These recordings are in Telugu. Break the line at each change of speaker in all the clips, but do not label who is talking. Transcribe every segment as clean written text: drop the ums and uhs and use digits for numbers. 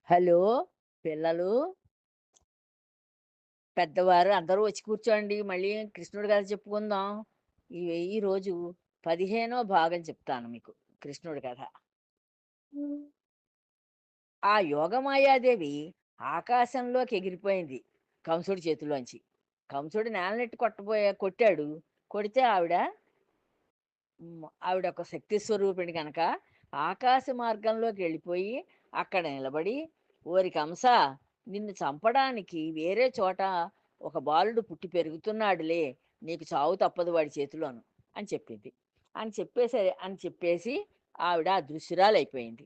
హలో! పిల్లలు, పెద్దవారు అందరూ వచ్చి కూర్చోండి. మళ్ళీ కృష్ణుడి కథ చెప్పుకుందాం. ఈ ఈరోజు 15వ భాగం చెప్తాను మీకు కృష్ణుడి కథ. ఆ యోగమాయాదేవి ఆకాశంలోకి ఎగిరిపోయింది కంసుడి చేతిలోంచి. కంసుడు నేలనెట్టి కొట్టాడు. కొడితే ఆవిడ ఒక శక్తి స్వరూపిణి గనక ఆకాశ మార్గంలోకి వెళ్ళిపోయి అక్కడ నిలబడి, "ఓరి కంస! నిన్ను చంపడానికి వేరే చోట ఒక బాలుడు పుట్టి పెరుగుతున్నాడులే. నీకు చావు తప్పదు వాడి చేతిలోను" అని చెప్పింది. అని చెప్పేసి ఆవిడ అదృశ్యురాలైపోయింది.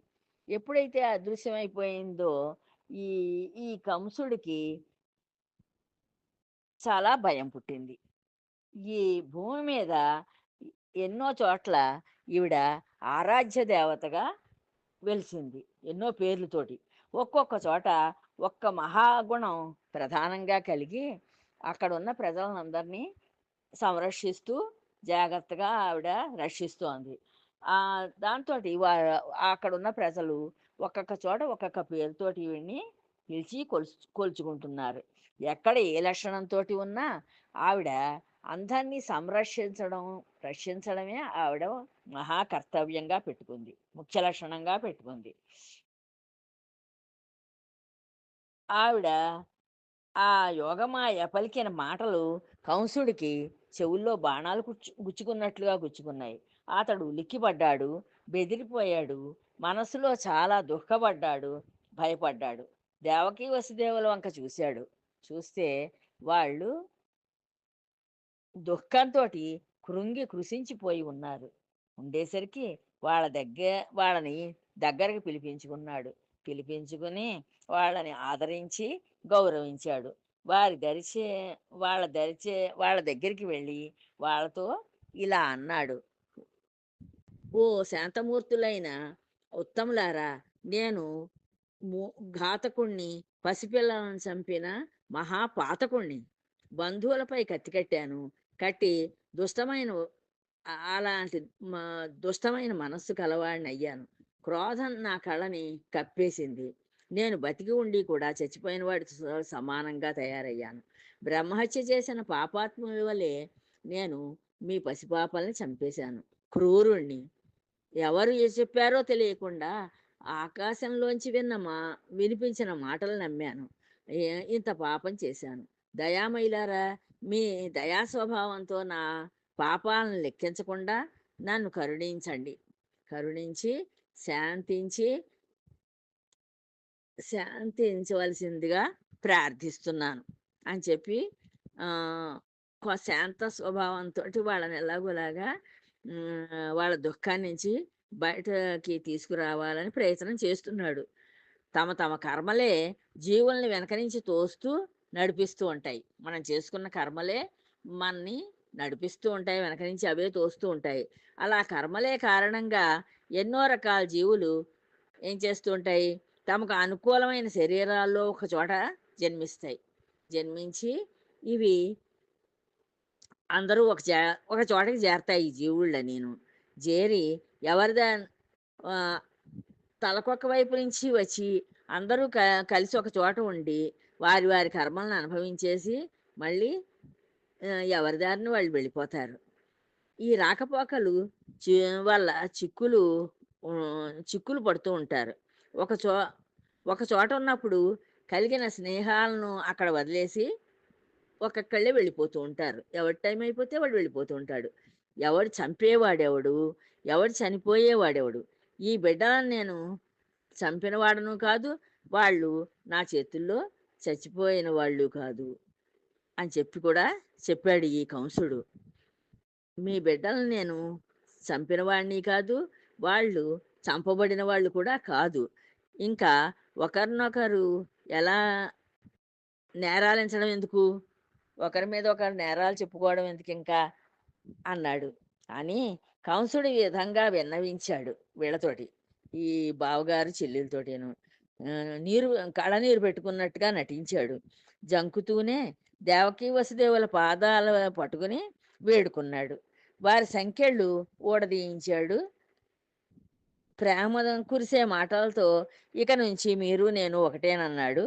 ఎప్పుడైతే అదృశ్యమైపోయిందో ఈ ఈ కంసుడికి చాలా భయం పుట్టింది. ఈ భూమి మీద ఎన్నో చోట్ల ఈవిడ ఆరాధ్య దేవతగా వెలిసింది. ఎన్నో పేర్లతోటి. ఒక్కొక్క చోట ఒక్క మహాగుణం ప్రధానంగా కలిగి అక్కడున్న ప్రజలనందరినీ సంరక్షిస్తూ జాగ్రత్తగా ఆవిడ రక్షిస్తోంది. దాంతోటి అక్కడున్న ప్రజలు ఒక్కొక్క చోట ఒక్కొక్క పేరుతోటి ఈవిడ్ని పిలిచి కొలుచుకుంటున్నారు. ఎక్కడ ఏ లక్షణంతోటి ఉన్నా ఆవిడ అందరినీ రక్షించడమే ఆవిడ మహా కర్తవ్యంగా పెట్టుకుంది. ముఖ్య లక్షణంగా పెట్టుకుంది. ఆవిడ ఆ యోగమాయ పలికిన మాటలు కంసుడికి చెవుల్లో బాణాలు గుచ్చుకున్నట్లుగా గుచ్చుకున్నాయి. అతడు ఉలిక్కిపడ్డాడు, బెదిరిపోయాడు, మనసులో చాలా దుఃఖపడ్డాడు, భయపడ్డాడు. దేవకీ వసుదేవుల వంక చూశాడు. చూస్తే వాళ్ళు దుఃఖంతోటి కృషించిపోయి ఉన్నారు. ఉండేసరికి వాళ్ళని దగ్గరకు పిలిపించుకున్నాడు. పిలిపించుకుని వాళ్ళని ఆదరించి, గౌరవించాడు. వారి దరిచే వాళ్ళ దగ్గరికి వెళ్ళి వాళ్ళతో ఇలా అన్నాడు: "ఓ శాంతమూర్తులైన ఉత్తములారా! నేను ము ఘాతకుణ్ణి, పసిపిల్లలను చంపిన మహాపాతకుణ్ణి. బంధువులపై కత్తి కట్టాను. కట్టి దుష్టమైన అలాంటి మా దుష్టమైన మనస్సు కలవాడినయ్యాను. క్రోధం నా కళ్ళని కప్పేసింది. నేను బతికి ఉండి కూడా చచ్చిపోయిన వాడితో సమానంగా తయారయ్యాను. బ్రహ్మహత్య చేసిన పాపాత్ముల వలె నేను మీ పసిపాపల్ని చంపేశాను. క్రూరుణ్ణి. ఎవరు చెప్పారో తెలియకుండా ఆకాశంలోంచి వినిపించిన మాటలు నమ్మాను. ఇంత పాపం చేశాను. దయామయులారా, మీ దయా స్వభావంతో నా పాపాలను లెక్కించకుండా నన్ను కరుణించండి. కరుణించి శాంతించి శాంతించవలసిందిగా ప్రార్థిస్తున్నాను" అని చెప్పి శాంత స్వభావంతోటి వాళ్ళని ఎలాగోలాగా వాళ్ళ దుఃఖాన్ని నుంచి బయటకి తీసుకురావాలని ప్రయత్నం చేస్తున్నాడు. తమ తమ కర్మలే జీవుల్ని వెనక నుంచి తోస్తూ నడిపిస్తూ ఉంటాయి. మనం చేసుకున్న కర్మలే మనని నడిపిస్తూ ఉంటాయి. వెనక నుంచి అవే తోస్తూ ఉంటాయి. అలా కర్మలే కారణంగా ఎన్నో రకాల జీవులు ఏం చేస్తూ ఉంటాయి? తమకు అనుకూలమైన శరీరాల్లో ఒక చోట జన్మిస్తాయి. జన్మించి ఇవి అందరూ ఒక చోటకి చేరతాయి ఈ జీవుళ్ళనీను. చేరి ఎవరిదా ఆహ్, తలకొక వైపు నుంచి వచ్చి అందరూ కలిసి ఒక చోట ఉండి వారి వారి కర్మలను అనుభవించేసి మళ్ళీ ఎవరి దారిన వాళ్ళు వెళ్ళిపోతారు. ఈ రాకపోకలు చి వల్ల చిక్కులు పడుతూ ఉంటారు. ఒక చో ఒక చోట ఉన్నప్పుడు కలిగిన స్నేహాలను అక్కడ వదిలేసి ఒక్కొక్కళ్ళే వెళ్ళిపోతూ ఉంటారు. ఎవడి టైం అయిపోతే వాడు వెళ్ళిపోతూ ఉంటాడు. ఎవడు చంపేవాడెవడు? ఎవడు చనిపోయేవాడెవడు? ఈ బిడ్డలను నేను చంపిన వాడను కాదు. వాళ్ళు నా చేతుల్లో చచ్చిపోయిన వాళ్ళు కాదు అని చెప్పి కూడా చెప్పాడు ఈ కంసుడు. మీ బిడ్డలను నేను చంపిన వాడిని కాదు. వాళ్ళు చంపబడిన వాళ్ళు కూడా కాదు. ఇంకా ఒకరినొకరు ఎలా నేరాలించడం ఎందుకు? ఒకరి మీద ఒకరు నేరాలు చెప్పుకోవడం ఎందుకింకా అన్నాడు. అని కంసుడు ఈ విధంగా విన్నవించాడు వీళ్ళతోటి. ఈ బావగారు చెల్లెలతోటిను. నీరు కళ్ళనీరు పెట్టుకున్నట్టుగా నటించాడు. జంకుతూనే దేవకీ వసుదేవుల పాదాలు పట్టుకుని వేడుకున్నాడు. వారి సంకెళ్ళు ఊడదీయించాడు ప్రేమ కురిసే మాటలతో ఇక నుంచి మీరు నేను ఒకటేనన్నాడు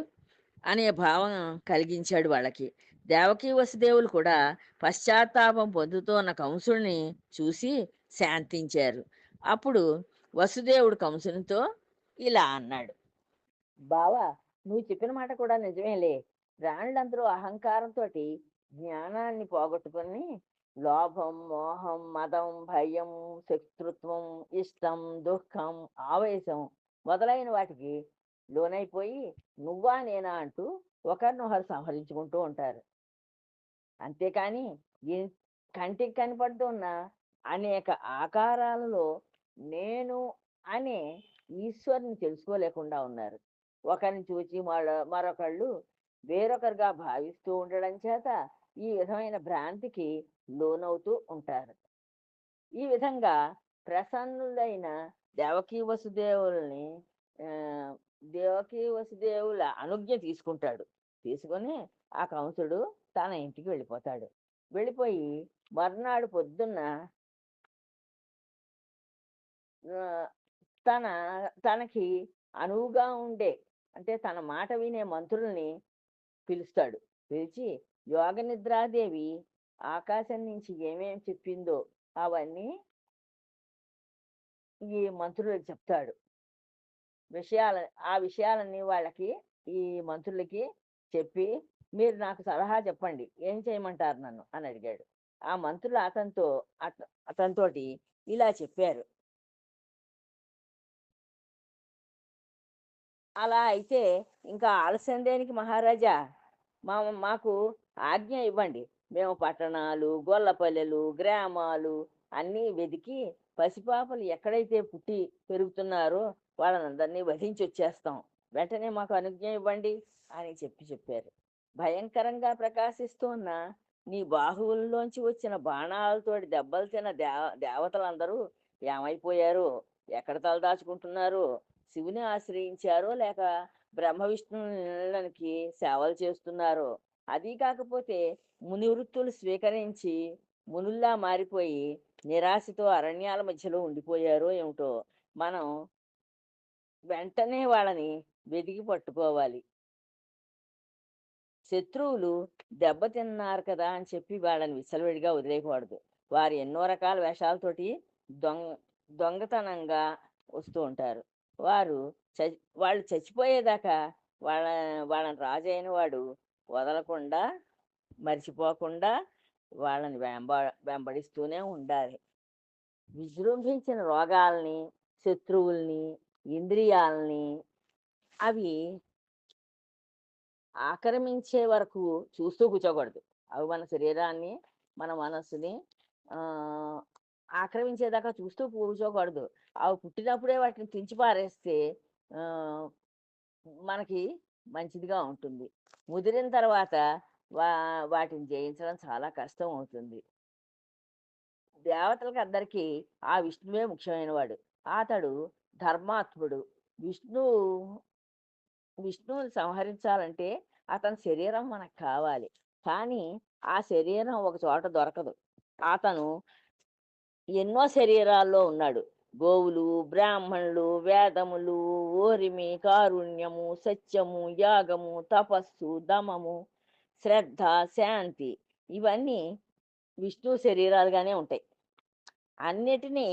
అనే భావం కలిగించాడు వాళ్ళకి. దేవకీ వసుదేవులు కూడా పశ్చాత్తాపం పొందుతోన్న కంసుడిని చూసి శాంతించారు. అప్పుడు వసుదేవుడు కంసునితో ఇలా అన్నాడు: బావా, నువ్వు చెప్పిన మాట కూడా నిజమేలే. ప్రాణులందరూ అహంకారంతోటి జ్ఞానాన్ని పోగొట్టుకొని లోభం, మోహం, మదం, భయం, శత్రుత్వం, ఇష్టం, దుఃఖం, ఆవేశం మొదలైన వాటికి లోనైపోయి నువ్వా నేనా అంటూ ఒకరినొకరు సంహరించుకుంటూ ఉంటారు. అంతేకాని ఈ కంటికి కనపడుతున్న అనేక ఆకారాలలో నేను అనే ఈశ్వరుని తెలుసుకోలేకుండా ఉన్నారు. ఒకరిని చూచి మరొకళ్ళు వేరొకరుగా భావిస్తూ ఉండడం చేత ఈ విధమైన భ్రాంతికి లోనవుతూ ఉంటారు. ఈ విధంగా ప్రసన్నులైన దేవకీ వసుదేవుల్ని ఆ, దేవకీ వసుదేవుల అనుజ్ఞ తీసుకుంటాడు. తీసుకొని ఆ కంసుడు తన ఇంటికి వెళ్ళిపోతాడు. వెళ్ళిపోయి మర్నాడు పొద్దున్న ఆ, తన తనకి అనువుగా ఉండే, అంటే తన మాట వినే మంత్రుల్ని పిలుస్తాడు. పిలిచి యోగ నిద్రాదేవి ఆకాశం నుంచి ఏమేం చెప్పిందో అవన్నీ ఈ మంత్రులకు చెప్తాడు. విషయాల ఆ విషయాలన్నీ వాళ్ళకి, ఈ మంత్రులకి చెప్పి మీరు నాకు సలహా చెప్పండి, ఏం చేయమంటారు నన్ను అని అడిగాడు. ఆ మంత్రులు అతనితోటి ఇలా చెప్పారు: అలా అయితే ఇంకా ఆలస్యం దేనికి మహారాజా? మాకు ఆజ్ఞ ఇవ్వండి. మేము పట్టణాలు, గొల్లపల్లెలు, గ్రామాలు అన్నీ వెదికి పసిపాపలు ఎక్కడైతే పుట్టి పెరుగుతున్నారో వాళ్ళనందరినీ వధించి వచ్చేస్తాం. వెంటనే మాకు అనుజ్ఞ ఇవ్వండి అని చెప్పారు. భయంకరంగా ప్రకాశిస్తున్న నీ బాహువుల్లోంచి వచ్చిన బాణాలతోటి దెబ్బలు తిన్న దేవతలందరూ ఏమైపోయారో, ఎక్కడ తలదాచుకుంటున్నారో, శివుని ఆశ్రయించారో లేక బ్రహ్మ విష్ణువులకి సేవలు చేస్తున్నారో, అదీ కాకపోతే ముని వృత్తులు స్వీకరించి మునుల్లా మారిపోయి నిరాశతో అరణ్యాల మధ్యలో ఉండిపోయారో ఏమిటో, మనం వెంటనే వాళ్ళని వెతికి పట్టుకోవాలి. శత్రువులు దెబ్బతిన్నారు కదా అని చెప్పి వాళ్ళని విచ్చలవిడిగా వదిలేయకూడదు. వారు ఎన్నో రకాల వేషాలతోటి దొంగ దొంగతనంగా వస్తూ ఉంటారు. వారు వాళ్ళు చచ్చిపోయేదాకా వాళ్ళ వాళ్ళని రాజు అయిన వాడు వదలకుండా, మర్చిపోకుండా వాళ్ళని వెంబడిస్తూనే ఉండాలి. విజృంభించిన రోగాల్ని, శత్రువుల్ని, ఇంద్రియాలని అవి ఆక్రమించే వరకు చూస్తూ కూర్చోకూడదు. అవి మన శరీరాన్ని, మన మనస్సుని ఆహ్, ఆక్రమించేదాకా చూస్తూ కూర్చోకూడదు. అవి పుట్టినప్పుడే వాటిని తుంచి పారేస్తే ఆహ్, మనకి మంచిదిగా ఉంటుంది. ముదిరిన తర్వాత వా వాటిని జయించడం చాలా కష్టం అవుతుంది. దేవతలకి అందరికీ ఆ విష్ణువే ముఖ్యమైన వాడు. అతడు ధర్మాత్ముడు. విష్ణువు విష్ణువుని సంహరించాలంటే అతని శరీరం మనకు కావాలి. కానీ ఆ శరీరం ఒక చోట దొరకదు. అతను ఎన్నో శరీరాల్లో ఉన్నాడు. గోవులు, బ్రాహ్మణులు, వేదములు, ఓరిమి, కారుణ్యము, సత్యము, యాగము, తపస్సు, దమము, శ్రద్ధ, శాంతి ఇవన్నీ విష్ణు శరీరాలుగానే ఉంటాయి. అన్నిటినీ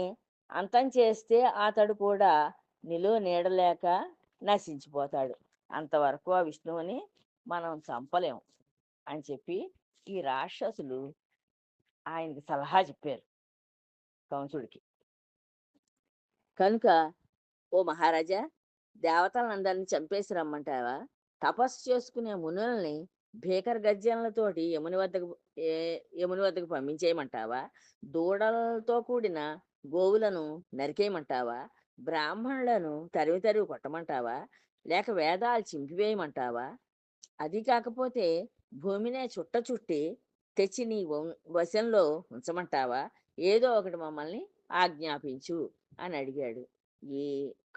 అంతం చేస్తే అతడు కూడా నీడలేక నశించిపోతాడు. అంతవరకు ఆ విష్ణువుని మనం చంపలేం అని చెప్పి ఈ రాక్షసులు ఆయనకి సలహా చెప్పారు కంసుడికి. కనుక ఓ మహారాజా, దేవతలందరిని చంపేసి రమ్మంటావా? తపస్సు చేసుకునే మునుల్ని భీకర గర్జనలతోటి ఏ యముని వద్దకు పంపించేయమంటావా? దూడలతో కూడిన గోవులను నరికేయమంటావా? బ్రాహ్మణులను తరిమి తరిమి కొట్టమంటావా? లేక వేదాలు చింపివేయమంటావా? అది కాకపోతే భూమినే చుట్టి తెచ్చి నీ వశంలో ఉంచమంటావా? ఏదో ఒకటి మమ్మల్ని ఆజ్ఞాపించు అని అడిగాడు. ఈ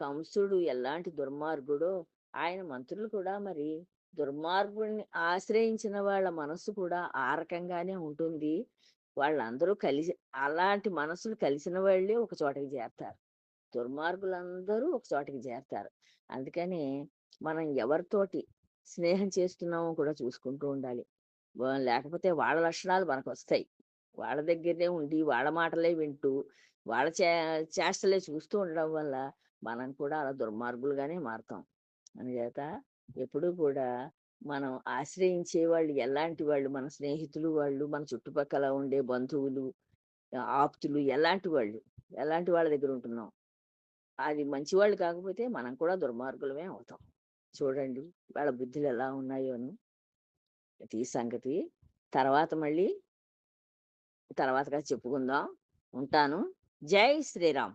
కంసుడు ఎలాంటి దుర్మార్గుడో ఆయన మంత్రులు కూడా మరి దుర్మార్గుడిని ఆశ్రయించిన వాళ్ళ మనస్సు కూడా ఆ రకంగానే ఉంటుంది. వాళ్ళందరూ కలిసి అలాంటి మనసులు కలిసిన వాళ్ళే ఒక చోటకి చేరతారు. దుర్మార్గులందరూ ఒక చోటికి చేరతారు. అందుకని మనం ఎవరితోటి స్నేహం చేస్తున్నామో కూడా చూసుకుంటూ ఉండాలి. లేకపోతే వాళ్ళ లక్షణాలు మనకొస్తాయి. వాళ్ళ దగ్గరనే ఉండి, వాళ్ళ మాటలే వింటూ, వాళ్ళ చేష్టలే చూస్తూ ఉండడం వల్ల మనం కూడా అలా దుర్మార్గులుగానే మారతాం. అందుచేత ఎప్పుడూ కూడా మనం ఆశ్రయించే వాళ్ళు ఎలాంటి వాళ్ళు, మన స్నేహితులు వాళ్ళు, మన చుట్టుపక్కల ఉండే బంధువులు, ఆప్తులు ఎలాంటి వాళ్ళ దగ్గర ఉంటున్నాం. అది మంచివాళ్ళు కాకపోతే మనం కూడా దుర్మార్గులమే అవుతాం. చూడండి వాళ్ళ బుద్ధులు ఎలా ఉన్నాయోను. అది సంగతి. తర్వాత మళ్ళీ తర్వాతగా చెప్పుకుందాం. ఉంటాను. జై శ్రీరామ్.